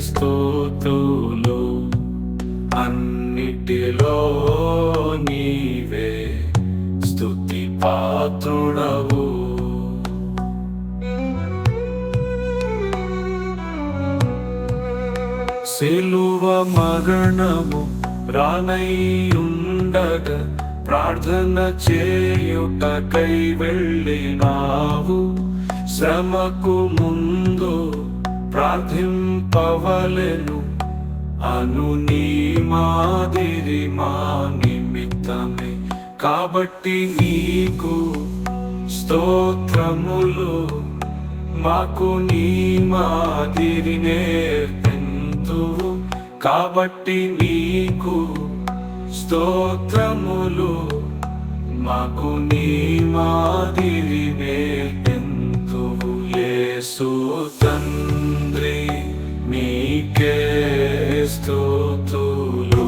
స్తుతులు అన్నిటిలో నీవే స్తుతి పాత్రుడవు. సిలువ మరణము రానయ్యుండగా ప్రార్థన చేయుటకై వెళ్ళినావు. శ్రమకు ముందు ప్రార్థింపవలెను అను నీ మాదిరి మా నిమిత్తమే. కాబట్టి నీకు స్తోత్రములు, మాకు నీ మాదిరి నేర్పెందువు. కాబట్టి నీకు స్తోత్రములు, మాకు నీ మాదిరి నేర్పెందువు. యేసు తండ్రి నీకే స్తుతులు.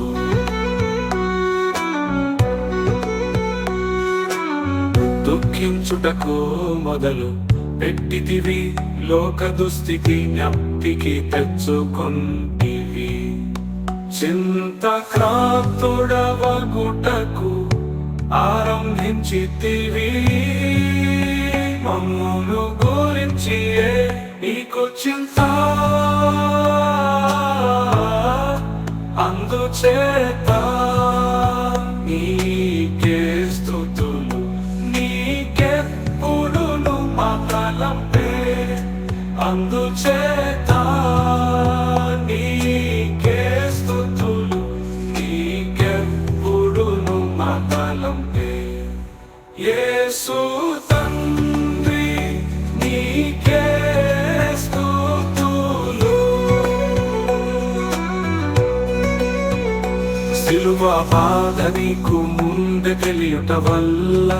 దుఃఖించుటకు మొదలు పెట్టితివి, లోక దుస్థితి జ్ఞప్తికి తెచ్చుకొంటివి. చింతక్రాంతుడవగుటకు ఆరంభించితివి. మమ్మును గురించియే నీకు చింత, అందుచేత నీకే స్తుతులు. నీకెప్పుడును మా తలంపే, అందుచేత నీకే స్తుతులు. నీకెప్పుడును మా తలంపే. యేసు తండ్రి నీకే స్తుతులు. సిలువ బాధ నీకు ముందే తెలియుట వల్ల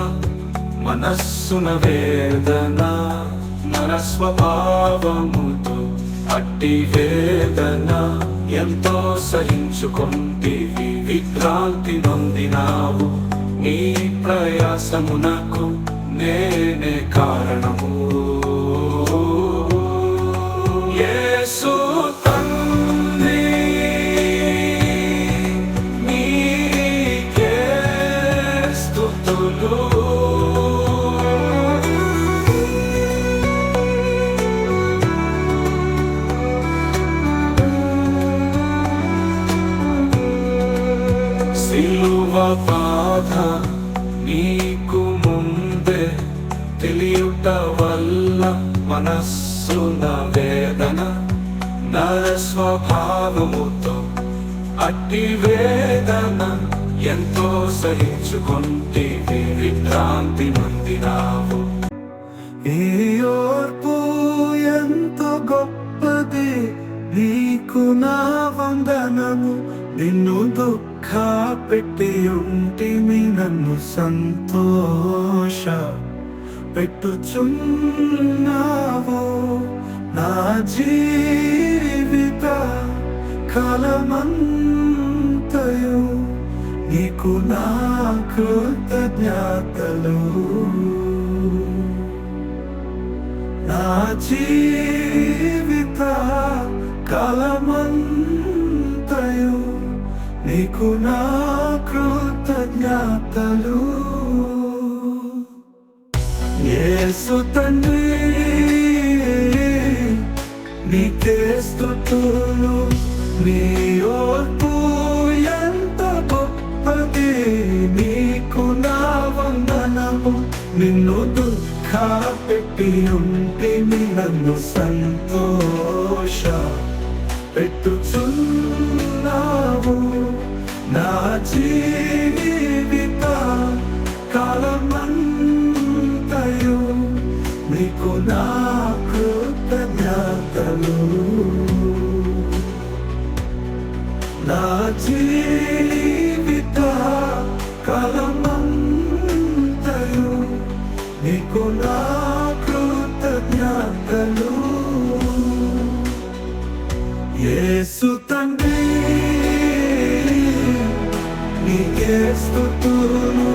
మనస్సున వేదన, మన స్వభావముతో అట్టి వేదన ఎంతో సహించుకొంటివి. విభ్రాంతి నొందినావు, నీ ప్రయాసమునకు నేనే కారణము. యేసు తండ్రి నీకే స్తుతులు. సిలువ బాధ నీకు ముందే తెలియుట వల్ల మనస్సున వేదన, నర స్వభావముతో అట్టి వేదన ఎంతో సహించుకొంటివి. విభ్రాంతి నొందినావు. ఈ ఓర్పు ఎంతో గొప్పది, నీకు నా వందనము. నిన్ను దుఃఖ పెట్టి ఉంటిమి, నన్ను సంతోష పెట్టుచున్నావు. నా జీవిత కాలమంతయు నీకు నా కృతజ్ఞతలు. నా జీవిత కాలమంతయు నీకు నా కృతజ్ఞతలు. యేసు తండ్రి నీకే స్తుతులు. నీ ఓర్పు ఎంత గొప్పది, నీకు నా వందనము. నిన్ను దుఃఖ పెట్టి ఉంటిని, నన్ను సంతోష పెట్టుచున్నావు. నా జీవిత కాలమంతయు నీకు నా కృతజ్ఞతలు. నా జీవిత కాలమంతయు నీకు నా కృతజ్ఞతలు. యేసు తండ్రి నీకే స్తుతులు.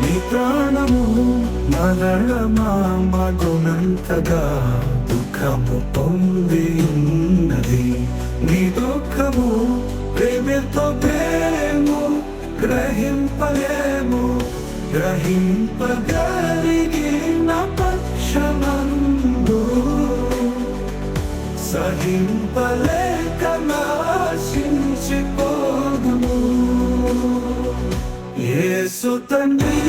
నీతో ప్రాణము మరణమామగునంతగా దుఃఖము పొంది ఉన్నది. నీ దుఃఖము ప్రేమతో మేము గ్రహింపలేము, గ్రహింపగలిగిన పక్షమందు సహింపలేక నాశించిపోదుము. యేసు తండ్రి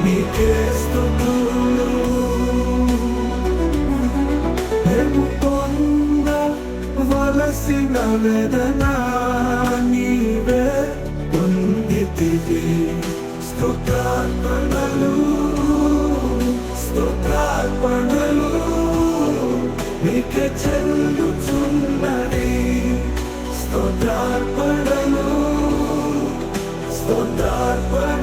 నీకే స్తుతులు. మేము పొందవలసిన వేదన నీవే పొందితివి. స్తుతార్పణలు స్తుతార్పణలు నీకే చెల్లుచున్నది. స్తుతార్పణలు స్తుతార్పణలు